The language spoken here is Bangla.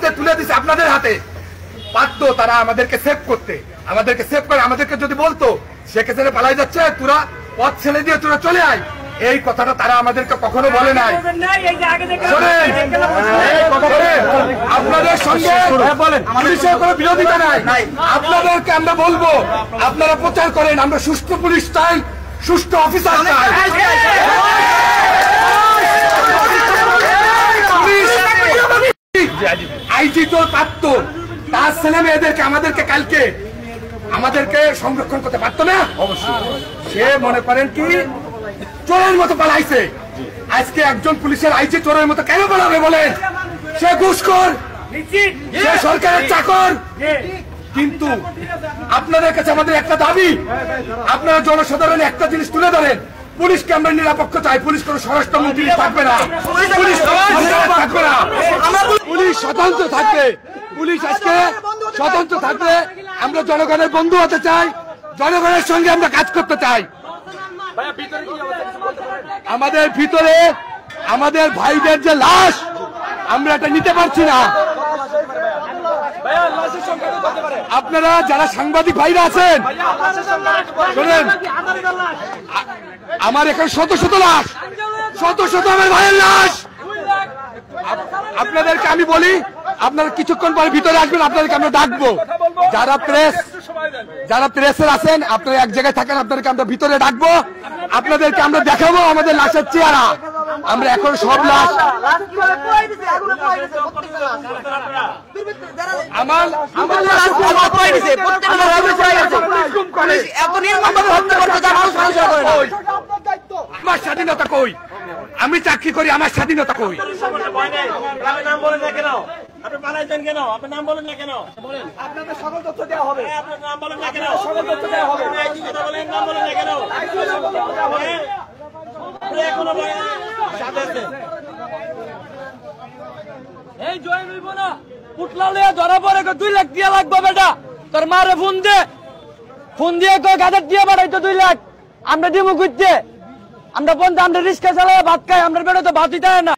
হাতে তুলে দিছে, আপনাদের হাতে। পারত তারা আমাদেরকে সেভ করতে, আমাদেরকে সেভ করে আমাদেরকে যদি বলতো শেখ হাসিনা পালাই যাচ্ছে, তোরা পথ ছেড়ে দিয়ে তোরা চলে আয়, এই কথাটা তারা আমাদেরকে কখনো বলে নাই। আপনাদের সঙ্গে পুলিশের কোনো বিরোধিতা নাই, আপনাদেরকে আমরা বলবো আপনারা প্রচার করেন, আমরা সুষ্ঠু পুলিশ চাই, সুষ্ঠু অফিসার চাই। আইজি তো পারত, তার ছেলে মেয়েদেরকে আমাদেরকে কালকে আমাদেরকে সংরক্ষণ করতে পারতো না? অবশ্যই। সে মনে করেন কি চোরের মতো পালাইছে। আজকে একজন পুলিশের আইজি চোরের মতো কেন পালাবে বলেন? সে ঘুষখোর, সে সরকারের চাকর। কিন্তু আপনাদের কাছে আমাদের একটা দাবি, আপনারা জনসাধারণ একটা জিনিস তুলে ধরেন, পুলিশকে আমরা নিরাপত্তা চাই। পুলিশ কোন স্বরাষ্ট্রমন্ত্রী থাকবে না, পুলিশ থাকবে না, পুলিশ স্বতন্ত্র থাকবে। পুলিশ আজকে স্বতন্ত্র থাকবে। আমরা জনগণের বন্ধু হতে চাই, জনগণের সঙ্গে আমরা কাজ করতে চাই। আমাদের ভিতরে আমাদের ভাইদের যে লাশ, আমরা এটা নিতে পারছি না। আপনারা যারা সাংবাদিক ভাইরা আছেন শোনেন, আমার এখানে শত শত লাশ, শত শত আমার ভাইয়ের লাশ। আপনাদেরকে আমি বলি, আপনারা কিছুক্ষণ পরে ভিতরে আসবেন, আপনাদেরকে আমরা ডাকবো। যারা প্রেসের আছেন আপনারা এক জায়গায় থাকেন, আপনাদেরকে আমরা ভিতরে ডাকবো, আপনাদেরকে আমরা দেখাবো আমাদের লাশের চেহারা। আমরা এখন সব লাশ আমার স্বাধীনতা কই? আমি চাকরি করি, আমার স্বাধীনতা কই? নাম বলেন না কেন? আপনি পালাইছেন কেন? আপনার নাম বলেন না কেন? আপনাদের সকল তথ্য দেওয়া হবে। আপনার নাম বলেন না কেন? সকল তথ্য দেওয়া হবে। কথা বলেন, নাম বলেন না কেন? এখনো এই জয়েন হইব না, পুটলা লিয়া ধরা পড়ে 2 লাখ দিয়া লাগবে বেটা। তোর মারে ফোন দিয়ে কই গাদার দিয়ে বাড়াইতো 2 লাখ। আমরা দিমু কইতে, আমরা বন্ধু, আমরা রিস্কা চালায় ভাত খাই, আমরা বেটা তো ভাতই দেয় না।